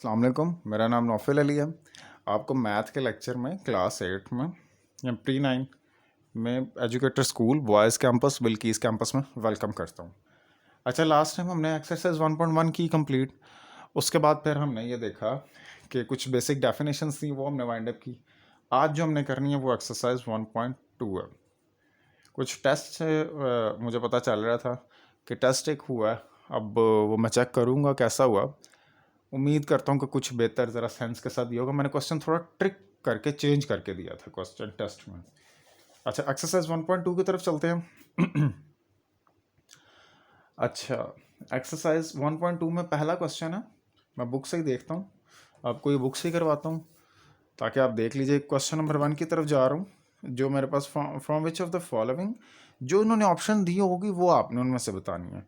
अस्सलाम वालेकुम, मेरा नाम नौफिल अली है। आपको मैथ के लेक्चर में क्लास 8 में या प्री 9 में educator school boys campus Bilkis campus में वेलकम करता हूँ। अच्छा, लास्ट टाइम हमने एक्सरसाइज 1.1 की कंप्लीट। उसके बाद फिर हमने ये देखा कि कुछ बेसिक डेफिनेशंस थी, वो हमने वाइंड अप की। आज जो हमने करनी है वो एक्सरसाइज 1.2 है। कुछ टेस्ट मुझे पता चल रहा था कि टेस्ट एक हुआ है, अब वो मैं चेक करूँगा कैसा हुआ। उम्मीद करता हूँ कि कुछ बेहतर ज़रा सेंस के साथ दिया होगा। मैंने क्वेश्चन थोड़ा ट्रिक करके चेंज करके दिया था क्वेश्चन टेस्ट में। अच्छा, एक्सरसाइज 1.2 की तरफ चलते हैं। अच्छा, एक्सरसाइज 1.2 में पहला क्वेश्चन है। मैं बुक से ही देखता हूँ, आपको ये बुक से ही करवाता हूँ ताकि आप देख लीजिए। क्वेश्चन नंबर 1 की तरफ जा रहा हूँ, जो मेरे पास from which of the following, जो इन्होंने ऑप्शन दी होगी वो आपने उनमें से बतानी है।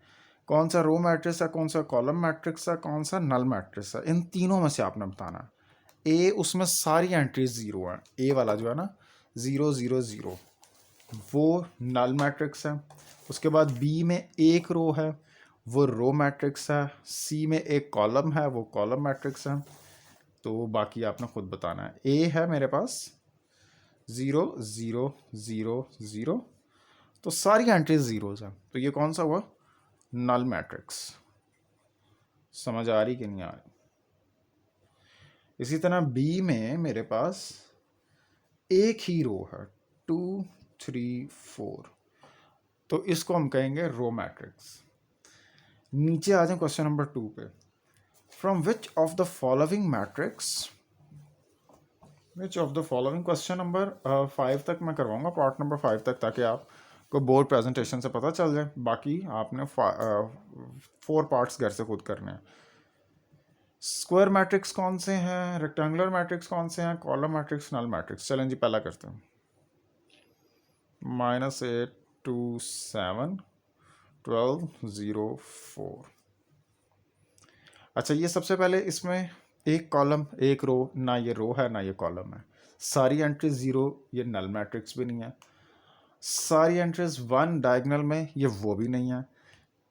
कौन सा रो मैट्रिक्स है, कौन सा कॉलम मैट्रिक्स है, कौन सा नल मैट्रिक्स है, इन तीनों में से आपने बताना है। ए, उसमें सारी एंट्रीज ज़ीरो हैं। ए वाला जो है ना, 0 0 0, वो नल मैट्रिक्स है। उसके बाद बी में एक रो है, वो रो मैट्रिक्स है। सी में एक कॉलम है, वो कॉलम मैट्रिक्स है। तो बाकी आपने खुद बताना है। ए है मेरे पास 0 0 0 0, तो सारी एंट्रीज ज़ीरोज़ हैं, तो ये कौन सा हुआ? Null matrix. समझ आ रही कि नहीं आ रही? इसी तरह बी में मेरे पास एक ही रो है, 2 3 4, तो इसको हम कहेंगे रो मैट्रिक्स। नीचे आ जाए क्वेश्चन नंबर 2 पे। From which of the following matrix, which of the following, question number 5 तक मैं करवाऊंगा, पार्ट नंबर 5 तक, ताकि आपको बोर्ड प्रेजेंटेशन से पता चल जाए। बाकी आपने 4 पार्ट्स घर से खुद करने हैं। स्क्वायर मैट्रिक्स कौन से हैं, रेक्टेंगुलर मैट्रिक्स कौन से हैं, कॉलम मैट्रिक्स, नल मैट्रिक्स। चलें जी, पहला करते हैं। -8 2 7 12 0 4। अच्छा, ये सबसे पहले इसमें एक कॉलम एक रो, ना ये रो है ना ये कॉलम है। सारी एंट्रीज ज़ीरो, ये नल मैट्रिक्स भी नहीं है। सारी एंट्रीज 1 डायगोनल में, ये वो भी नहीं है।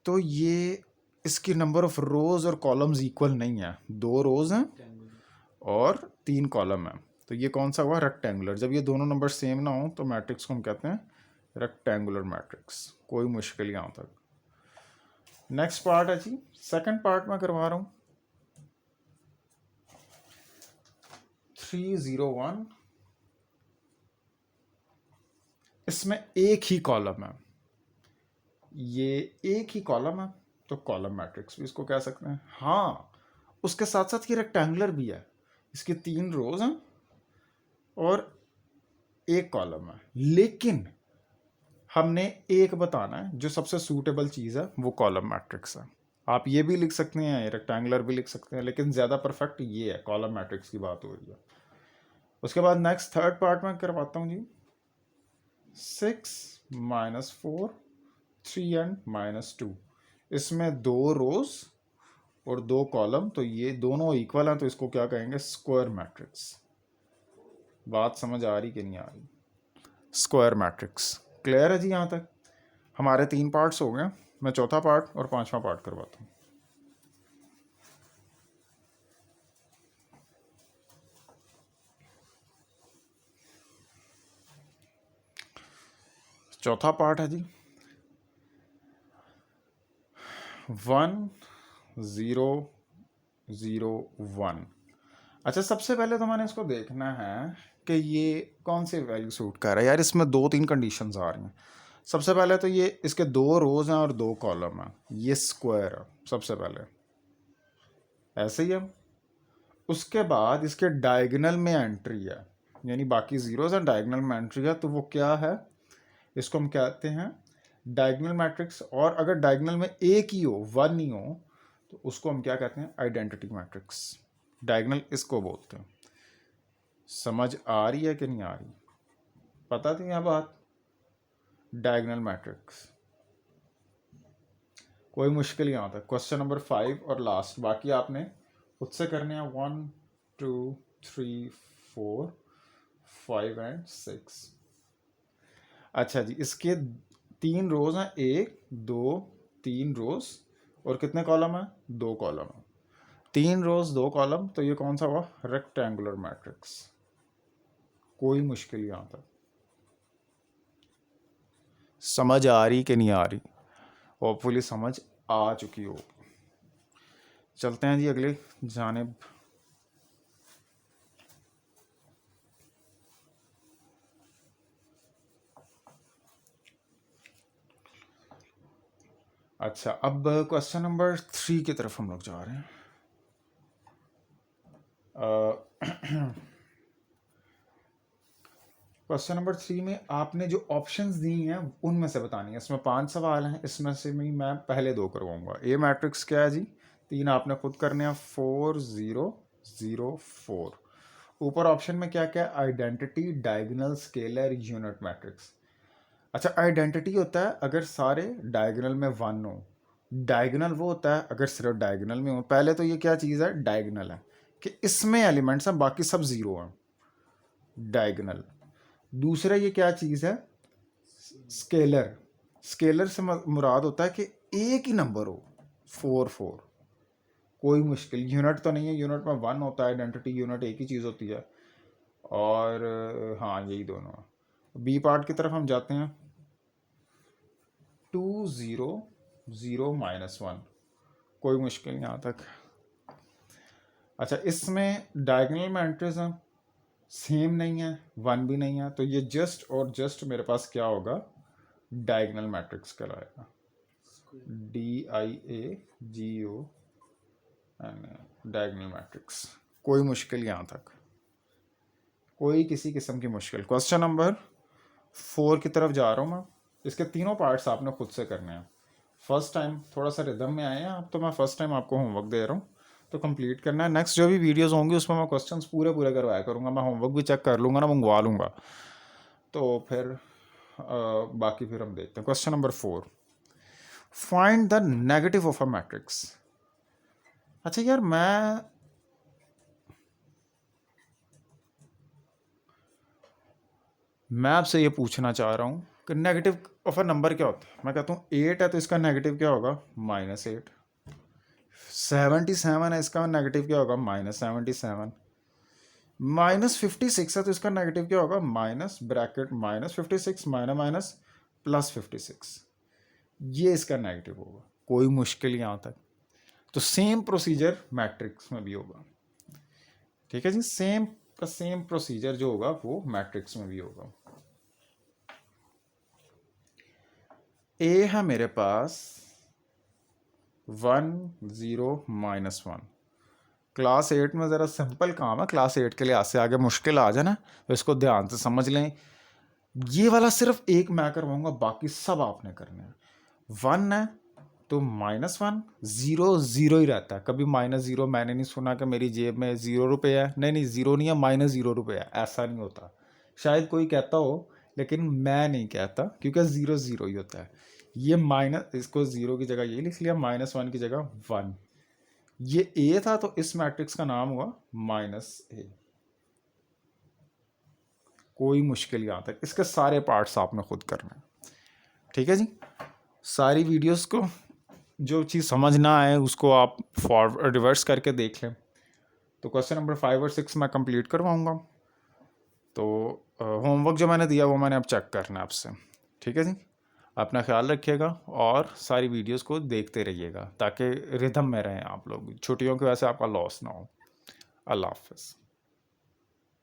तो ये इसकी नंबर ऑफ रोज और कॉलम्स इक्वल नहीं है। 2 रोज हैं और 3 कॉलम है, तो ये कौन सा हुआ? रेक्टेंगुलर। जब ये दोनों नंबर सेम ना हो तो मैट्रिक्स को हम कहते हैं रेक्टेंगुलर मैट्रिक्स। कोई मुश्किल यहाँ तक। नेक्स्ट पार्ट है जी, सेकंड पार्ट में करवा रहा हूँ। 3 0 1, इसमें एक ही कॉलम है, ये एक ही कॉलम है, तो कॉलम मैट्रिक्स भी इसको कह सकते हैं। हाँ, उसके साथ साथ ये रेक्टेंगुलर भी है, इसके 3 रोज हैं और एक कॉलम है, लेकिन हमने एक बताना है जो सबसे सूटेबल चीज़ है, वो कॉलम मैट्रिक्स है। आप ये भी लिख सकते हैं, रेक्टेंगुलर भी लिख सकते हैं, लेकिन ज़्यादा परफेक्ट ये है, कॉलम मैट्रिक्स की बात हो रही है। उसके बाद नेक्स्ट थर्ड पार्ट में करवाता हूँ जी। 6 -4 3 एंड -2, इसमें 2 रोज और 2 कॉलम, तो ये दोनों इक्वल हैं, तो इसको क्या कहेंगे? Square matrix. बात समझ आ रही कि नहीं आ रही? Square matrix. क्लियर है जी? यहाँ तक हमारे 3 पार्ट्स हो गए। मैं चौथा पार्ट और 5वां पार्ट करवाता हूँ। चौथा पार्ट है जी 1 0 0 1। अच्छा, सबसे पहले तो मैंने इसको देखना है कि ये कौन सी वैल्यू सूट कर रहा है। यार, इसमें 2 3 कंडीशंस आ रही हैं। सबसे पहले तो ये इसके 2 रोज हैं और 2 कॉलम हैं, ये स्क्वायर है सबसे पहले, ऐसे ही है। उसके बाद इसके डायगोनल में एंट्री है, यानी बाकी जीरोज हैं, डायगोनल में एंट्री है, तो वो क्या है? इसको हम कहते हैं डायगोनल मैट्रिक्स। और अगर डायगोनल में एक ही हो, 1 ही हो, तो उसको हम क्या कहते हैं? Identity matrix. डायगोनल इसको बोलते हैं। समझ आ रही है कि नहीं आ रही? पता थी यह बात? डायगोनल मैट्रिक्स कोई मुश्किल यहाँ तक। क्वेश्चन नंबर 5 और लास्ट, बाकी आपने खुद से करने हैं। 1 2 3 4 5 एंड 6। अच्छा जी, इसके 3 रोज हैं, 1 2 3 रोज, और कितने कॉलम हैं? 2 कॉलम हैं। 3 रोज 2 कॉलम, तो ये कौन सा हुआ? Rectangular matrix. कोई मुश्किल यहाँ तक? समझ आ रही कि नहीं आ रही? होपफुली समझ आ चुकी हो। चलते हैं जी अगले जानिब। अच्छा, अब क्वेश्चन नंबर 3 की तरफ हम लोग जा रहे हैं। क्वेश्चन नंबर 3 में आपने जो ऑप्शंस दी हैं उनमें से बतानी है। इसमें 5 सवाल हैं, इसमें से मैं पहले 2 करवाऊंगा। ए मैट्रिक्स क्या है जी? 3 आपने खुद करने हैं, 4 0 0 4। ऊपर ऑप्शन में क्या क्या? Identity, diagonal, scalar, unit matrix. अच्छा, आइडेंटिटी होता है अगर सारे डायगोनल में 1 हो। डायगोनल वो होता है अगर सिर्फ डायगोनल में हो। पहले तो ये क्या चीज़ है? डायगोनल है कि इसमें एलिमेंट्स हैं, बाकी सब 0 हैं, डायगोनल। दूसरा ये क्या चीज़ है? स्केलर। स्केलर से मुराद होता है कि एक ही नंबर हो, 4 4। कोई मुश्किल। यूनिट तो नहीं है, यूनिट में 1 होता है, आइडेंटिटी यूनिट एक ही चीज़ होती है। और हाँ, यही दोनों। बी पार्ट की तरफ हम जाते हैं। 2 0 0 -1। कोई मुश्किल यहाँ तक? अच्छा, इसमें डायगोनल में एंट्रीज हैं, सेम नहीं है, 1 भी नहीं है, तो ये जस्ट और जस्ट मेरे पास क्या होगा? डायगोनल मैट्रिक्स कहलाएगा। DIAGO, diagonal matrix. कोई मुश्किल यहाँ तक? कोई किसी किस्म की मुश्किल? क्वेश्चन नंबर 4 की तरफ जा रहा हूँ मैं। इसके तीनों पार्ट्स आपने खुद से करने हैं। फर्स्ट टाइम थोड़ा सा रिदम में आए हैं आप, तो मैं फर्स्ट टाइम आपको होमवर्क दे रहा हूँ, तो कंप्लीट करना है। नेक्स्ट जो भी वीडियोस होंगी उसमें मैं क्वेश्चंस पूरे पूरे करवाया करूँगा। मैं होमवर्क भी चेक कर लूँगा ना, मंगवा लूँगा, तो फिर बाकी फिर हम देखते हैं। Question number 4, find the negative of a matrix. अच्छा यार, मैं आपसे ये पूछना चाह रहा हूँ कि नेगेटिव ऑफ अ नंबर क्या होता है। मैं कहता हूँ 8 है तो इसका नेगेटिव क्या होगा? -8। 77 है, इसका नेगेटिव क्या होगा? -77। -56 है तो इसका नेगेटिव क्या होगा? Minus bracket -56 minus +56। ये इसका नेगेटिव होगा। कोई मुश्किल यहाँ तक? तो सेम प्रोसीजर मैट्रिक्स में भी होगा। ठीक है जी, सेम का सेम प्रोसीजर जो होगा वो मैट्रिक्स में भी होगा। ए है मेरे पास 1 0 -1। क्लास 8 में ज़रा सिंपल काम है, क्लास 8 के लिए आज से आगे मुश्किल आ जाए ना, तो इसको ध्यान से समझ लें। ये वाला सिर्फ एक मैं करवाऊंगा, बाकी सब आपने करने हैं। 1 है तो -1, 0 0 ही रहता है। कभी -0 मैंने नहीं सुना कि मेरी जेब में 0 रुपये है। नहीं नहीं, 0 नहीं है, -0 रुपये है, ऐसा नहीं होता। शायद कोई कहता हो, लेकिन मैं नहीं कहता, क्योंकि 0 0 ही होता है। ये माइनस, इसको 0 की जगह ये लिख लिया, -1 की जगह 1। ये ए था तो इस मैट्रिक्स का नाम हुआ -A। कोई मुश्किल यहाँ तक? इसके सारे पार्ट्स आपने खुद करना है। ठीक है जी, सारी वीडियोस को जो चीज़ समझ ना आए उसको आप फॉरवर्ड रिवर्स करके देख लें। तो क्वेश्चन नंबर 5 और 6 मैं कंप्लीट करवाऊँगा। तो होमवर्क जो मैंने दिया वो मैंने अब चेक करना है आपसे। ठीक है जी, अपना ख्याल रखिएगा और सारी वीडियोस को देखते रहिएगा ताकि रिदम में रहें आप लोग। छुट्टियों की वजह से आपका लॉस ना हो। अल्लाह हाफ़िज़।